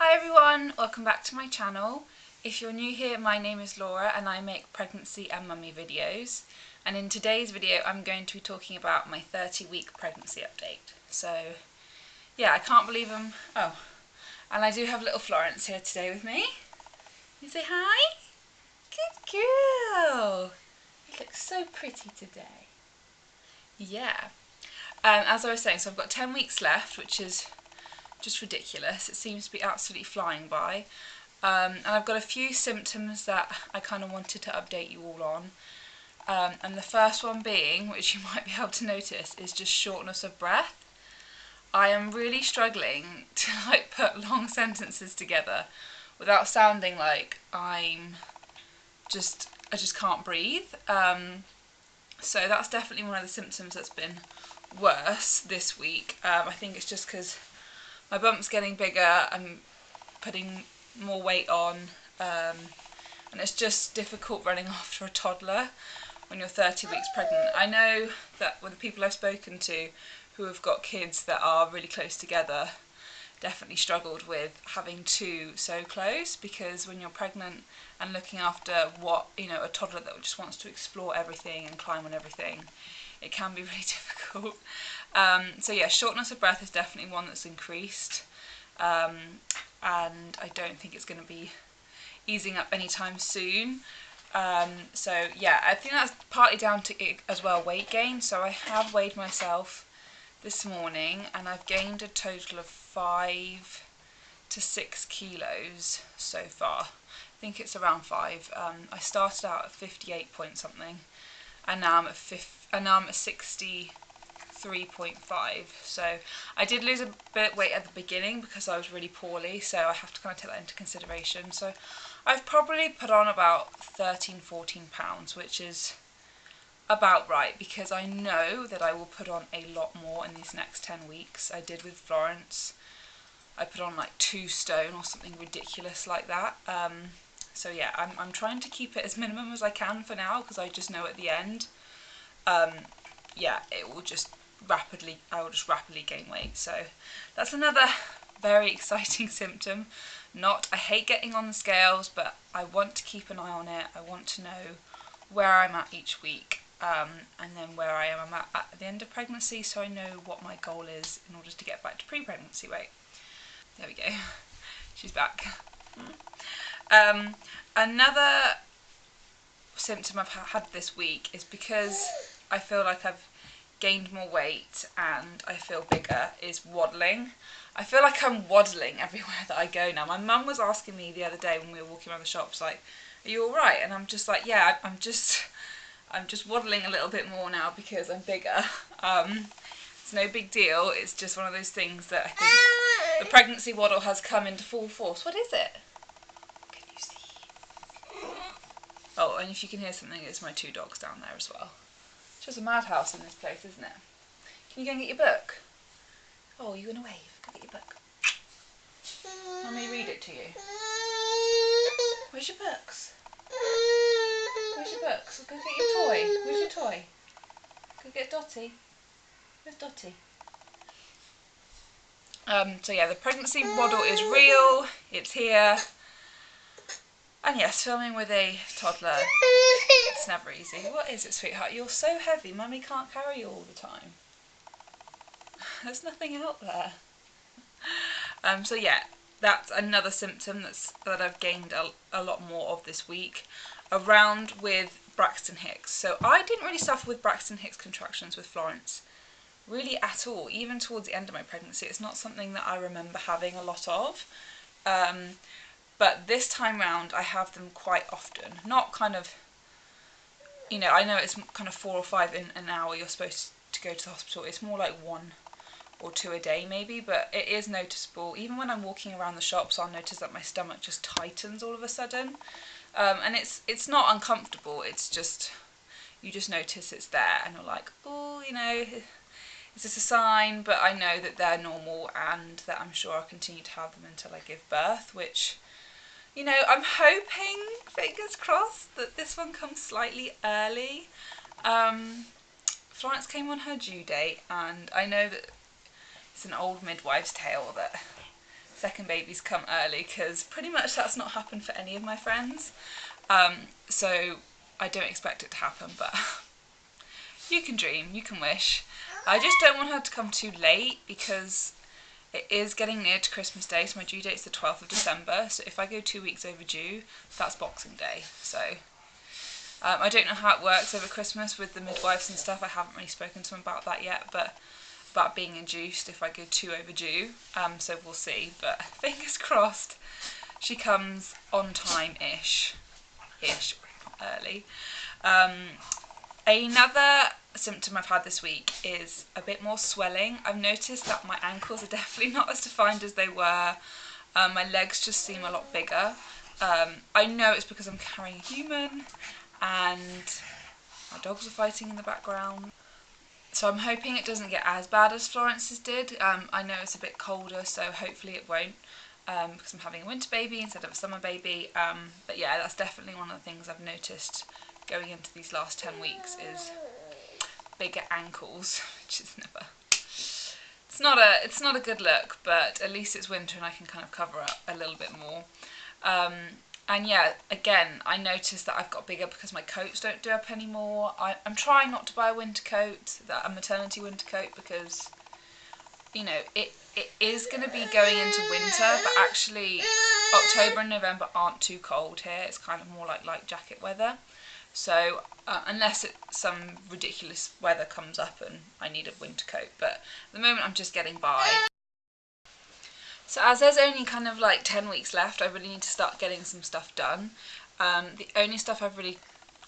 Hi everyone, welcome back to my channel. If you're new here, my name is Laura and I make pregnancy and mummy videos. And in today's video I'm going to be talking about my 30-week pregnancy update. So yeah, I can't believe I'm... Oh, and I do have little Florence here today with me. You say hi? Good girl! You look so pretty today. Yeah. As I was saying, so I've got 10 weeks left, which is just ridiculous. It seems to be absolutely flying by. And I've got a few symptoms that I kind of wanted to update you all on. And the first one being, which you might be able to notice, is just shortness of breath. I am really struggling to put long sentences together without sounding like I just can't breathe. So that's definitely one of the symptoms that's been worse this week. I think it's just because my bump's getting bigger, I'm putting more weight on, and it's just difficult running after a toddler when you're 30 weeks pregnant. I know that with the people I've spoken to who have got kids that are really close together, definitely struggled with having two so close, because when you're pregnant and looking after a toddler that just wants to explore everything and climb on everything, it can be really difficult. So yeah, shortness of breath is definitely one that's increased, and I don't think it's going to be easing up anytime soon. So yeah, I think that's partly down to it as well, weight gain. So I have weighed myself this morning and I've gained a total of 5 to 6 kilos so far. I think it's around 5. I started out at 58 point something, and now I'm at 63.5. So I did lose a bit of weight at the beginning because I was really poorly, so I have to kind of take that into consideration. So I've probably put on about 13-14 pounds, which is about right, because I know that I will put on a lot more in these next 10 weeks. I did with Florence. I put on like 2 stone or something ridiculous like that. So yeah, I'm trying to keep it as minimum as I can for now, because I just know at the end, yeah, I will just rapidly gain weight. So that's another very exciting symptom. I hate getting on the scales, but I want to keep an eye on it. I want to know where I'm at each week, and then where I am at the end of pregnancy, so I know what my goal is in order to get back to pre-pregnancy weight. There we go. She's back. Another symptom I've had this week is, because I feel like I've gained more weight and I feel bigger, is waddling. I feel like I'm waddling everywhere that I go now. My mum was asking me the other day when we were walking around the shops, like, are you alright? And I'm just like, yeah, I'm just waddling a little bit more now because I'm bigger. It's no big deal. It's just one of those things that I think the pregnancy waddle has come into full force. What is it? Can you see? Oh, and if you can hear something, it's my 2 dogs down there as well. It's just a madhouse in this place, isn't it? Can you go and get your book? Oh, you gonna wave? Go get your book. Let me read it to you. Where's your books? Where's your books? Go get your toy. Where's your toy? Go get Dotty. Where's Dotty? So yeah, the pregnancy waddle is real. It's here. And yes, filming with a toddler, it's never easy. What is it, sweetheart? You're so heavy. Mummy can't carry you all the time. There's nothing out there. So yeah, that's another symptom that I've gained a lot more of this week, around with Braxton Hicks. So I didn't really suffer with Braxton Hicks contractions with Florence, really at all. Even towards the end of my pregnancy, it's not something that I remember having a lot of. But this time round, I have them quite often. Not kind of, I know it's kind of 4 or 5 in an hour you're supposed to go to the hospital. It's more like 1 or 2 a day maybe, but it is noticeable. Even when I'm walking around the shops, I'll notice that my stomach just tightens all of a sudden. And it's not uncomfortable, it's just, you just notice it's there and you're like, oh, is this a sign? But I know that they're normal and that I'm sure I'll continue to have them until I give birth, which, I'm hoping, fingers crossed, that this one comes slightly early. Florence came on her due date, and I know that it's an old midwife's tale that second babies come early, because pretty much that's not happened for any of my friends. So I don't expect it to happen, but you can dream, you can wish. I just don't want her to come too late, because it is getting near to Christmas Day, so my due date's the 12th of December, so if I go 2 weeks overdue, that's Boxing Day. So I don't know how it works over Christmas with the midwives and stuff. I haven't really spoken to them about that yet, but about being induced if I go too overdue, so we'll see. But fingers crossed she comes on time-ish, early. Another symptom I've had this week is a bit more swelling. I've noticed that my ankles are definitely not as defined as they were. My legs just seem a lot bigger. I know it's because I'm carrying a human and my dogs are fighting in the background. So I'm hoping it doesn't get as bad as Florence's did. I know it's a bit colder, so hopefully it won't, because I'm having a winter baby instead of a summer baby. But yeah, that's definitely one of the things I've noticed going into these last 10 weeks is bigger ankles, which is never... It's not a good look, but at least it's winter and I can kind of cover up a little bit more. And yeah, again, I noticed that I've got bigger because my coats don't do up anymore. I'm trying not to buy a winter coat, a maternity winter coat, because, you know, it is going to be going into winter, but actually October and November aren't too cold here. It's kind of more like light jacket weather. So unless some ridiculous weather comes up and I need a winter coat, but at the moment I'm just getting by. So as there's only kind of like 10 weeks left, I really need to start getting some stuff done. The only stuff I've really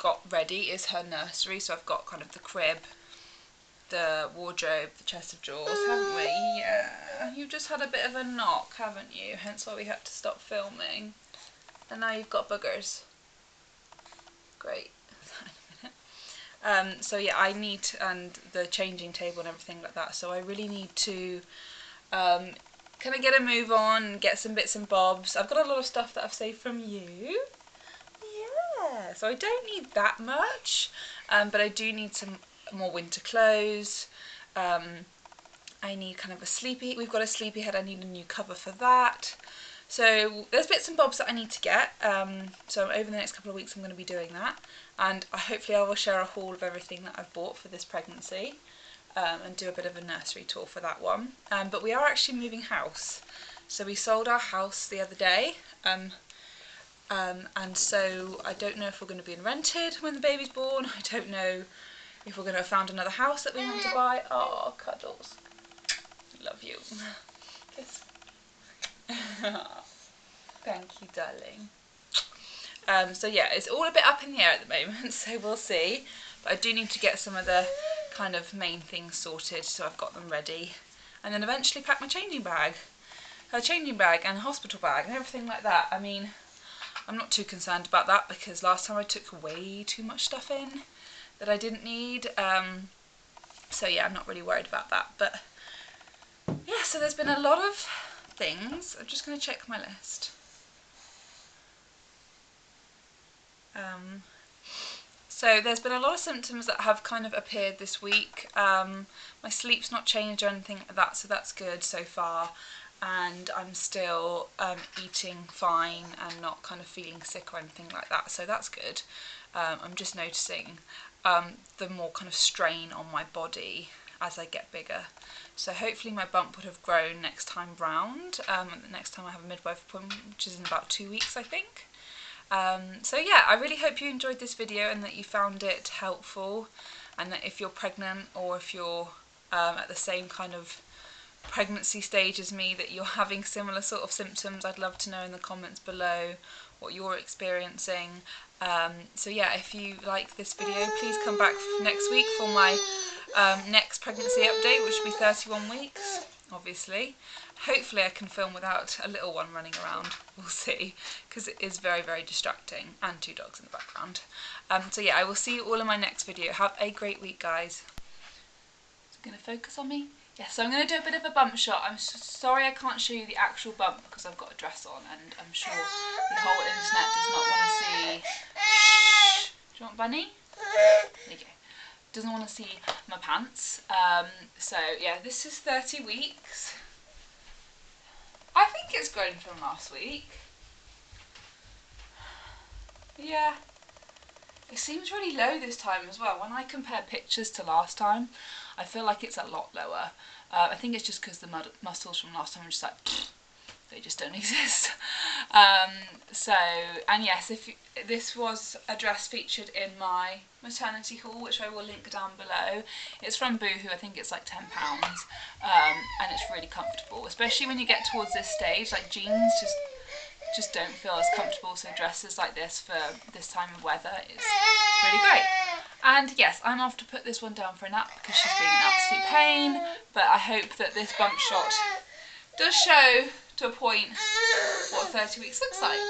got ready is her nursery, so I've got kind of the crib, the wardrobe, the chest of drawers, haven't we? Yeah, you've just had a bit of a knock, haven't you? Hence why we had to stop filming. And now you've got boogers. Great. So yeah, I need, and the changing table and everything like that, so I really need to kind of get a move on and get some bits and bobs. I've got a lot of stuff that I've saved from you. Yeah, so I don't need that much, but I do need some more winter clothes. I need kind of a sleepy, we've got a sleepy head, I need a new cover for that. So there's bits and bobs that I need to get, so over the next couple of weeks I'm going to be doing that, and hopefully I will share a haul of everything that I've bought for this pregnancy, and do a bit of a nursery tour for that one. But we are actually moving house, so we sold our house the other day, and so I don't know if we're going to be in rented when the baby's born. I don't know if we're going to have found another house that we want to buy. Oh, cuddles. Love you. Kiss. Thank you, darling. So yeah, it's all a bit up in the air at the moment, so we'll see. But I do need to get some of the kind of main things sorted, so I've got them ready. And then eventually pack my changing bag. Her changing bag and hospital bag and everything like that. I mean, I'm not too concerned about that because last time I took way too much stuff in that I didn't need. So yeah, I'm not really worried about that. But yeah, so there's been a lot of things. I'm just going to check my list. So there's been a lot of symptoms that have kind of appeared this week. My sleep's not changed or anything like that, so that's good so far. And I'm still eating fine and not kind of feeling sick or anything like that, so that's good. I'm just noticing the more kind of strain on my body as I get bigger. So hopefully my bump would have grown next time round, the next time I have a midwife appointment, which is in about 2 weeks, I think. So yeah, I really hope you enjoyed this video and that you found it helpful, and that if you're pregnant or if you're at the same kind of pregnancy stage as me, that you're having similar sort of symptoms, I'd love to know in the comments below what you're experiencing. So yeah, if you like this video, please come back next week for my next pregnancy update, which will be 31 weeks, obviously. Hopefully I can film without a little one running around, we'll see, because it is very, very distracting, and 2 dogs in the background. So yeah, I will see you all in my next video. Have a great week, guys. Is it going to focus on me? Yes, so I'm going to do a bit of a bump shot. I'm sorry I can't show you the actual bump because I've got a dress on, and I'm sure the whole internet does not want to see... Shh. Do you want Bunny? There you go. Doesn't want to see my pants. So yeah, this is 30 weeks. I think it's grown from last week. Yeah. It seems really low this time as well. When I compare pictures to last time, I feel like it's a lot lower. I think it's just because the muscles from last time are just like, they just don't exist. And yes, this was a dress featured in my maternity haul, which I will link down below. It's from Boohoo, I think it's like £10, and it's really comfortable, especially when you get towards this stage. Like jeans just don't feel as comfortable, so dresses like this for this time of weather is really great. And yes, I'm off to put this one down for a nap because she's being an absolute pain, but I hope that this bump shot does show to a point what 30 weeks looks like.